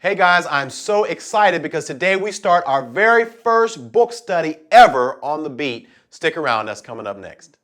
Hey guys, I'm so excited because today we start our very first book study ever on The Beat. Stick around, that's coming up next.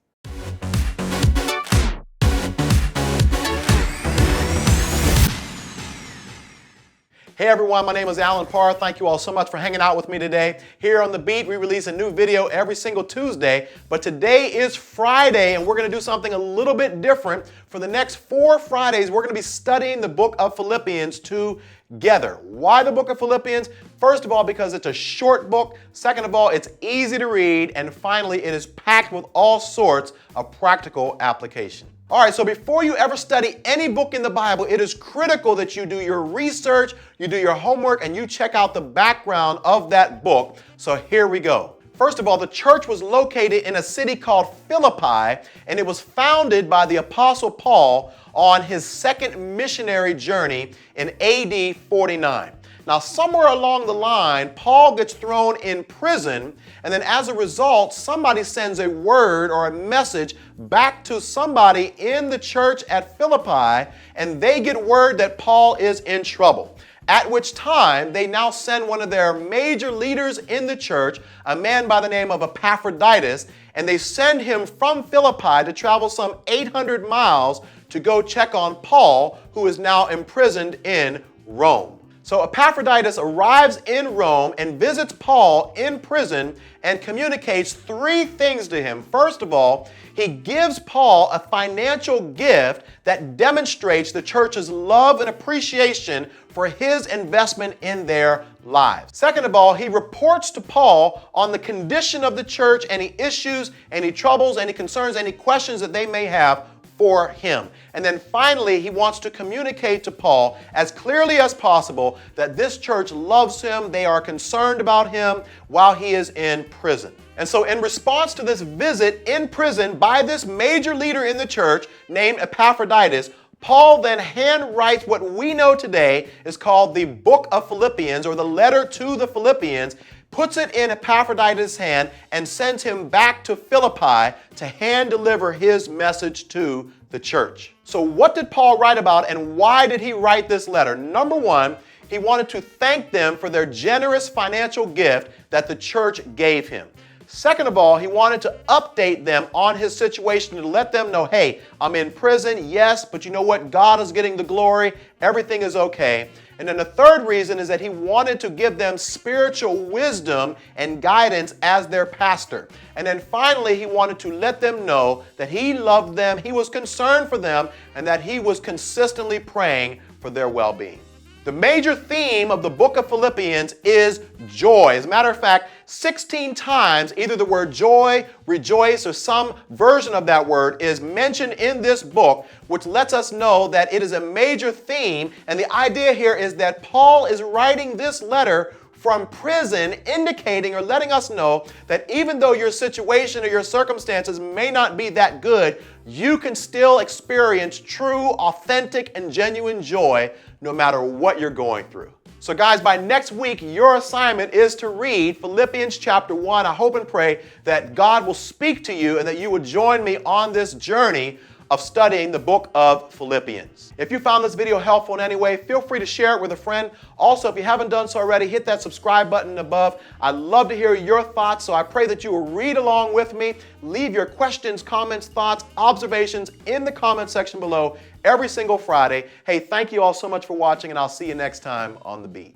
Hey everyone, my name is Alan Parr. Thank you all so much for hanging out with me today. Here on The Beat, we release a new video every single Tuesday, but today is Friday and we're going to do something a little bit different. For the next 4 Fridays, we're going to be studying the book of Philippians together. Why the book of Philippians? First of all, because it's a short book. Second of all, it's easy to read. And finally, it is packed with all sorts of practical application. All right, so before you ever study any book in the Bible, it is critical that you do your research, you do your homework, and you check out the background of that book. So here we go. First of all, the church was located in a city called Philippi, and it was founded by the Apostle Paul on his second missionary journey in AD 49. Now, somewhere along the line, Paul gets thrown in prison, and then as a result, somebody sends a word or a message back to somebody in the church at Philippi, and they get word that Paul is in trouble. At which time, they now send one of their major leaders in the church, a man by the name of Epaphroditus, and they send him from Philippi to travel some 800 miles to go check on Paul, who is now imprisoned in Rome. So Epaphroditus arrives in Rome and visits Paul in prison and communicates 3 things to him. First of all, he gives Paul a financial gift that demonstrates the church's love and appreciation for his investment in their lives. Second of all, he reports to Paul on the condition of the church, any issues, any troubles, any concerns, any questions that they may have for him. And then finally, he wants to communicate to Paul as clearly as possible that this church loves him, they are concerned about him while he is in prison. And so in response to this visit in prison by this major leader in the church named Epaphroditus, Paul then handwrites what we know today is called the book of Philippians, or the letter to the Philippians, puts it in Epaphroditus' hand and sends him back to Philippi to hand deliver his message to the church. So what did Paul write about and why did he write this letter? Number one, he wanted to thank them for their generous financial gift that the church gave him. Second of all, he wanted to update them on his situation to let them know, hey, I'm in prison, yes, but you know what? God is getting the glory. Everything is okay. And then the third reason is that he wanted to give them spiritual wisdom and guidance as their pastor. And then finally, he wanted to let them know that he loved them, he was concerned for them, and that he was consistently praying for their well-being. The major theme of the book of Philippians is joy. As a matter of fact, 16 times either the word joy, rejoice, or some version of that word is mentioned in this book, which lets us know that it is a major theme. And the idea here is that Paul is writing this letter from prison, indicating or letting us know that even though your situation or your circumstances may not be that good, you can still experience true, authentic, and genuine joy no matter what you're going through. So guys, by next week, your assignment is to read Philippians chapter 1. I hope and pray that God will speak to you and that you will join me on this journey of studying the book of Philippians. If you found this video helpful in any way, feel free to share it with a friend. Also, if you haven't done so already, hit that subscribe button above. I'd love to hear your thoughts, so I pray that you will read along with me. Leave your questions, comments, thoughts, observations in the comment section below every single Friday. Hey, thank you all so much for watching, and I'll see you next time on The Beat.